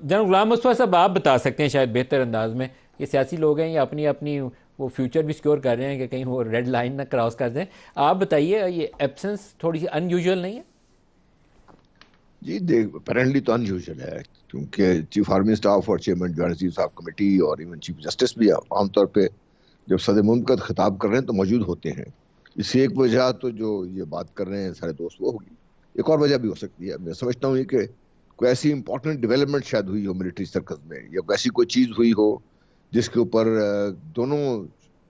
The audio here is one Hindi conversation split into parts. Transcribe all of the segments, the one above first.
जनरल गुलाम मुस्तफा साहब, आप बता सकते हैं शायद बेहतर अंदाज में, ये सियासी लोग हैं, ये अपनी अपनी वो फ्यूचर भी सिक्योर कर रहे हैं कि कहीं वो रेड लाइन ना क्रॉस कर दें। आप बताइए, ये एब्सेंस थोड़ी सी अनयूजुअल नहीं है? जी देख, अपेरेंटली तो अनयूजुअल है, क्योंकि चीफ आर्मी स्टाफ और chairman joint chief of committee और इवन चीफ जस्टिस भी आमतौर पे जब सदर मुमकिन खिताब कर रहे हैं तो मौजूद होते हैं। इससे एक वजह तो जो ये बात कर रहे हैं सारे दोस्त वो होगी। एक और वजह भी हो सकती है, मैं समझता हूँ कि कोई ऐसी इंपॉर्टेंट डेवलपमेंट शायद हुई हो मिलिट्री सर्कल में, या कोई ऐसी कोई चीज हुई हो जिसके ऊपर दोनों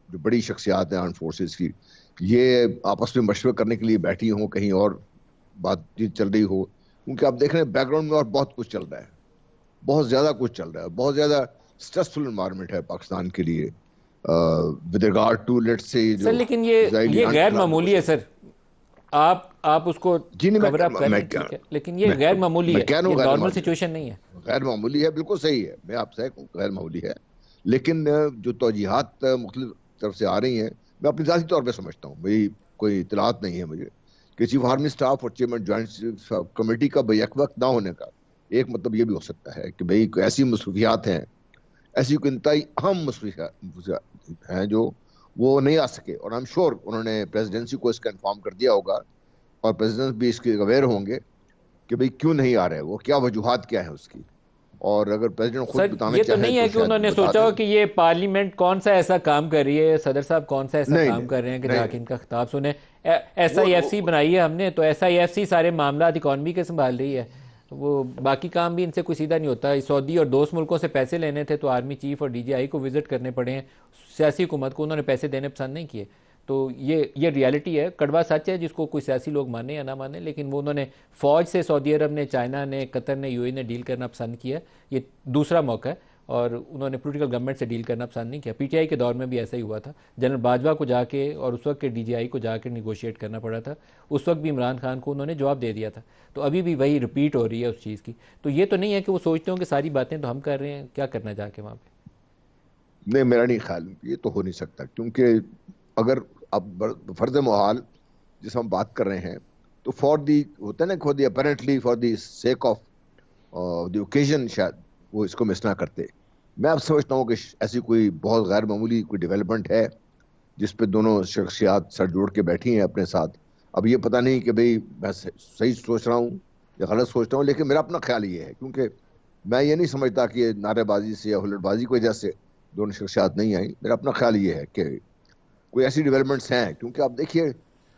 जो बड़ी शख्सियात हैं आर्म फोर्सेस की, ये आपस में मशवरा करने के लिए बैठी हों, कहीं और बातचीत चल रही हो। क्योंकि आप देख रहे हैं बैकग्राउंड में और बहुत कुछ चल रहा है, बहुत ज्यादा कुछ चल रहा है, बहुत ज्यादा स्ट्रेसफुल एनवायरनमेंट है पाकिस्तान के लिए with regard to let's say sir जो लेकिन ये इजरायली ये गैर इनकलाब मामूली है सर। आप उसको जी नहीं, कवर अप करें, ठीक है, लेकिन ये मैं गैर मामूली मैं है, कह रहा ये हूँ गैर नॉर्मल मामूली, सिचुएशन नहीं है। गैर मामूली है, बिल्कुल सही है, मैं आपसे कहूँ गैर मामूली है। लेकिन जो तौजीहात मुख्तलिफ तरफ से आ रही हैं, मैं अपनी जाती तौर पर समझता हूँ, भाई कोई इतलात नहीं है मुझे कि चीफ आर्मी स्टाफ और चेयरमैन ज्वाइंट कमेटी का बैक वक्त ना होने का एक मतलब ये भी हो सकता है कि भाई कोई ऐसी मसरूफियात हैं, ऐसी कोई इंतहाई अहम मसरूफियात हैं जो वो नहीं आ सके, और आई एम श्योर उन्होंने प्रेसिडेंसी को इसका इन्फॉर्म कर दिया होगा और प्रेसिडेंट भी इसके अवेयर होंगे कि भाई क्यों नहीं आ रहे, वो क्या वजूहात क्या है उसकी। और अगर प्रेसिडेंट खुद सर बताना ये तो चाहे नहीं तो है कि शायद उन्होंने बता सोचा हो दें। कि ये पार्लियामेंट कौन सा ऐसा काम कर रही है, सदर साहब कौन सा ऐसा नहीं काम नहीं कर रहे हैं कि नहीं जाके नहीं, इनका खिताब सुने। एस वो, आई एफ सी वो बनाई है हमने, तो एस आई एफ सी सारे मामला इकॉनमी के संभाल रही है, तो वो बाकी काम भी इनसे कोई सीधा नहीं होता। सऊदी और दोस्त मुल्कों से पैसे लेने थे तो आर्मी चीफ और डीजीआई को विजिट करने पड़े हैं, सियासी हुकूमत को उन्होंने पैसे देने पसंद नहीं किए। तो ये रियलिटी है, कड़वा सच है, जिसको कोई सियासी लोग माने या ना माने, लेकिन वो उन्होंने फ़ौज से सऊदी अरब ने, चाइना ने, कतर ने, यूएई ने डील करना पसंद किया। ये दूसरा मौका है, और उन्होंने पॉलिटिकल गवर्नमेंट से डील करना पसंद नहीं किया। पीटीआई के दौर में भी ऐसा ही हुआ था, जनरल बाजवा को जाके और उस वक्त के डीजीआई को जाके निगोशिएट करना पड़ा था। उस वक्त भी इमरान खान को उन्होंने जवाब दे दिया था। तो अभी भी वही रिपीट हो रही है उस चीज़ की। तो ये तो नहीं है कि वो सोचते हो कि सारी बातें तो हम कर रहे हैं, क्या करना जाके वहाँ पे। नहीं, मेरा नहीं ख्याल, ये तो हो नहीं सकता, क्योंकि अगर अब फर्ज मुहाल जिस हम बात कर रहे हैं, तो फॉर दी होता है ना, for the apparently for the sake of the occasion शायद वो इसको मिस ना करते। मैं अब समझता हूँ कि ऐसी कोई बहुत गैर मामूली कोई डेवलपमेंट है जिस पे दोनों शख्सियात सर जोड़ के बैठी हैं अपने साथ। अब ये पता नहीं कि भाई मैं सही सोच रहा हूँ या गलत सोच रहा हूँ, लेकिन मेरा अपना ख्याल ये है, क्योंकि मैं ये नहीं समझता कि ये नारेबाजी से या हुल्लड़बाजी की वजह से दोनों शख्सियात नहीं आई। मेरा अपना ख्याल ये है कि कोई ऐसी डेवलपमेंट्स हैं, क्योंकि आप देखिए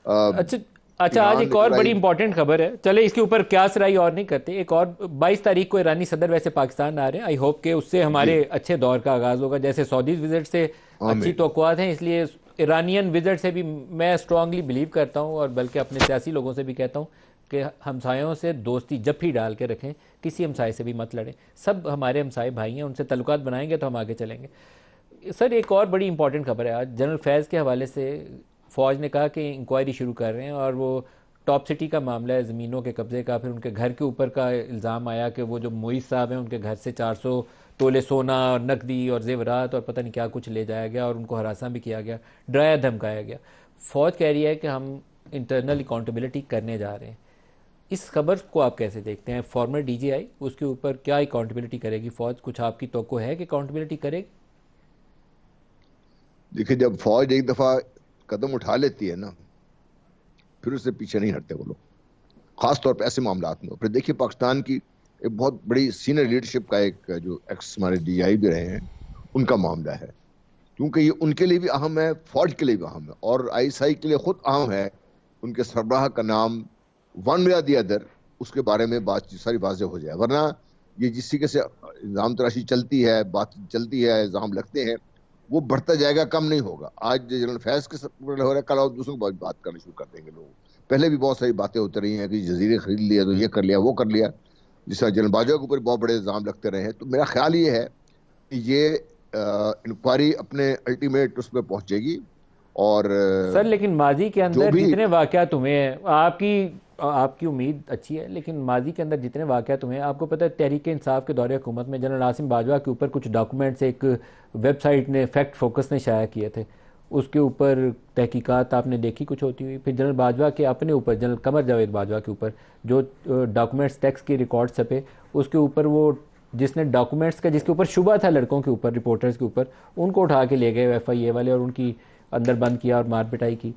अच्छा अच्छा, आज ईरान एक और बड़ी इसराइल। इंपॉर्टेंट खबर है, चले इसके ऊपर क्या सराई और नहीं करते। एक और 22 तारीख को ईरानी सदर वैसे पाकिस्तान आ रहे हैं, आई होप कि उससे जी, हमारे अच्छे दौर का आगाज़ होगा। जैसे सऊदीज़ विजिट से अच्छी आमीन। तवक्कुआत हैं, इसलिए ईरानियन विजिट से भी मैं स्ट्रांगली बिलीव करता हूँ, और बल्कि अपने सियासी लोगों से भी कहता हूँ कि हमसायों से दोस्ती जब भी डाल के रखें, किसी हमसाए से भी मत लड़ें। सब हमारे हमसाए भाई हैं, उनसे तल्लुकात बनाएंगे तो हम आगे चलेंगे। सर एक और बड़ी इंपॉर्टेंट खबर है आज जनरल फैज़ के हवाले से। फ़ौज ने कहा कि इंक्वायरी शुरू कर रहे हैं, और वो टॉप सिटी का मामला है, ज़मीनों के कब्ज़े का। फिर उनके घर के ऊपर का इल्ज़ाम आया कि वो जो मोइस साहब हैं उनके घर से 400 तोले सोना और नकदी और जेवरात और पता नहीं क्या कुछ ले जाया गया, और उनको हरासा भी किया गया, डराया धमकाया गया। फ़ौज कह रही है कि हम इंटरनल अकाउंटेबिलिटी करने जा रहे हैं। इस खबर को आप कैसे देखते हैं? फॉर्मर डीजीआई, उसके ऊपर क्या अकाउंटेबिलिटी करेगी फ़ौज? कुछ आपकी तवक्को है कि अकाउंटेबिलिटी करेगी? देखिए, जब फौज एक दफा कदम उठा लेती है ना, फिर उससे पीछे नहीं हटते वो लोग, खास तौर पे ऐसे मामलात में। फिर देखिए, पाकिस्तान की एक बहुत बड़ी सीनियर लीडरशिप का एक जो एक्स हमारे डीआई भी रहे हैं, उनका मामला है, क्योंकि ये उनके लिए भी अहम है, फौज के लिए भी अहम है, और आईएसआई के लिए खुद अहम है। उनके सरबराह का नाम वन वे दी अदर उसके बारे में बात सारी वाजह हो जाए, वरना ये जिस तरीके से इल्जाम तराशी चलती है, बात चलती है, इल्जाम लगते हैं, वो बढ़ता जाएगा, कम नहीं होगा। आज जनरल फैज के हो रहा है, कल और दूसरों की बात करना शुरू कर देंगे लोग। पहले भी बहुत सारी बातें होती रही हैं कि जजीरे खरीद लिया तो ये कर लिया वो कर लिया, जिस तरह जनरल बाजवा के ऊपर बहुत बड़े इल्जाम लगते रहे हैं। तो मेरा ख्याल ये है कि ये इंक्वायरी अपने अल्टीमेट उस पर पहुंचेगी, और सर लेकिन माजी के जो अंदर भी जितने वाक़यात हुए हैं, आपकी आपकी उम्मीद अच्छी है, लेकिन माजी के अंदर जितने वाक़यात हुए हैं, आपको पता है तहरीक इंसाफ के दौरे हुकूमत में जनरल आसिम बाजवा के ऊपर कुछ डॉक्यूमेंट्स एक वेबसाइट ने, फैक्ट फोकस ने शाया किए थे, उसके ऊपर तहकीकात आपने देखी कुछ होती हुई। फिर जनरल बाजवा के अपने ऊपर, जनरल कमर जावेद बाजवा के ऊपर जो डॉक्यूमेंट्स टैक्स के रिकॉर्ड छपे, उसके ऊपर वो जिसने डॉक्यूमेंट्स का, जिसके ऊपर शुबा था लड़कों के ऊपर, रिपोर्टर्स के ऊपर, उनको उठा के ले गए FIA वाले और उनकी अंदर बंद किया और मार पिटाई की।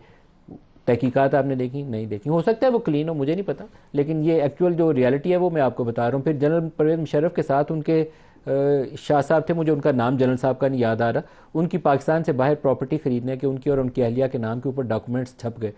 तहकीकात आपने देखी? नहीं देखी। हो सकता है वो क्लीन हो, मुझे नहीं पता, लेकिन ये एक्चुअल जो रियलिटी है वो मैं आपको बता रहा हूँ। फिर जनरल परवेज़ मुशर्रफ के साथ उनके शाह साहब थे, मुझे उनका नाम जनरल साहब का नहीं याद आ रहा, उनकी पाकिस्तान से बाहर प्रॉपर्टी ख़रीदने के, उनकी और उनकी अहलिया के नाम के ऊपर डॉक्यूमेंट्स छप गए।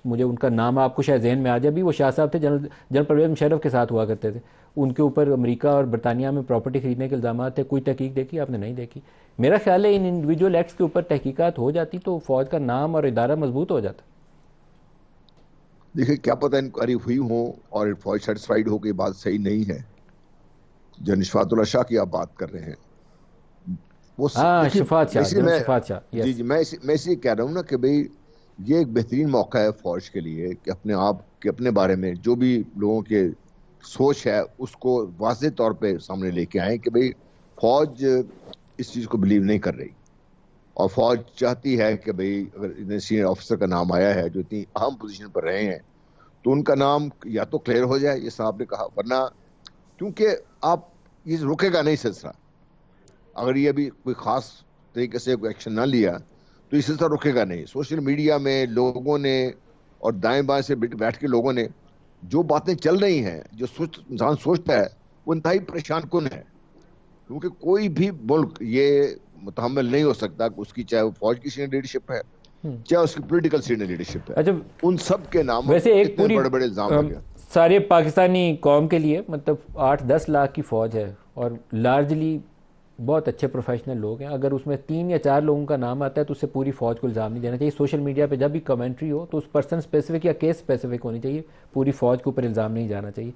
मुझे उनका नाम आपको शायद जहन में आ जाए। अभी वो शाह साहब थे, जनरल परवेज़ मुशर्रफ के साथ हुआ करते थे। उनके ऊपर अमेरिका और बरतानिया में प्रॉपर्टी खरीदने के इल्ज़ाम थे। कोई तहकीक देखी आपने? नहीं देखी। मेरा ख्याल है इन इंडिविजुअल एक्ट्स के ऊपर तहकीकात हो जाती तो फ़ौज का नाम और इदारा मजबूत हो जाता। देखिए, क्या पता इंक्वायरी हुई हो और फौज सेटिस्फाइड हो कि बात सही नहीं है। जो निशफातुल्लाह शाह की आप बात कर रहे हैं, वो हाँ, देखिए, शफात शाह, वैसे जनरल मैं, शफात शाह, जी यस। जी, मैं इसी कह रहा हूँ ना कि भाई ये एक बेहतरीन मौका है फौज के लिए कि अपने आप के, अपने बारे में जो भी लोगों के सोच है उसको वाज़ेह तौर पे सामने लेके आए कि भाई फौज इस चीज़ को बिलीव नहीं कर रही, और फौज चाहती है कि भाई अगर इतने सीनियर ऑफिसर का नाम आया है जो इतनी अहम पोजीशन पर रहे हैं, तो उनका नाम या तो क्लियर हो जाए, ये साहब ने कहा, वरना क्योंकि आप ये रुकेगा नहीं सिलसिला। अगर ये अभी कोई खास तरीके से कोई एक्शन ना लिया तो ये सिलसिला रुकेगा नहीं। सोशल मीडिया में लोगों ने और दाएं बाएं से बैठ के लोगों ने जो बातें चल रही हैं, जो इंसान सोचता है, वो इंतहाई परेशान कुन है। क्योंकि कोई भी मुल्क ये मुतहम्मिल नहीं हो सकता कि उसकी, चाहे वो फौज की सीनियर लीडरशिप है, चाहे उसकी पॉलिटिकल सीनियर लीडरशिप है, अच्छा, उन सब के नाम वैसे एक इतने पूरी बड़े बड़े इल्जाम लगे। सारे पाकिस्तानी कौम के लिए मतलब 8-10 लाख की फ़ौज है और लार्जली बहुत अच्छे प्रोफेशनल लोग हैं। अगर उसमें 3 या 4 लोगों का नाम आता है तो उससे पूरी फ़ौज को इल्ज़ाम नहीं देना चाहिए। सोशल मीडिया पे जब भी कमेंट्री हो तो उस पर्सन स्पेसिफिक या केस स्पेसिफिक होनी चाहिए, पूरी फ़ौज के ऊपर इल्ज़ाम नहीं जाना चाहिए।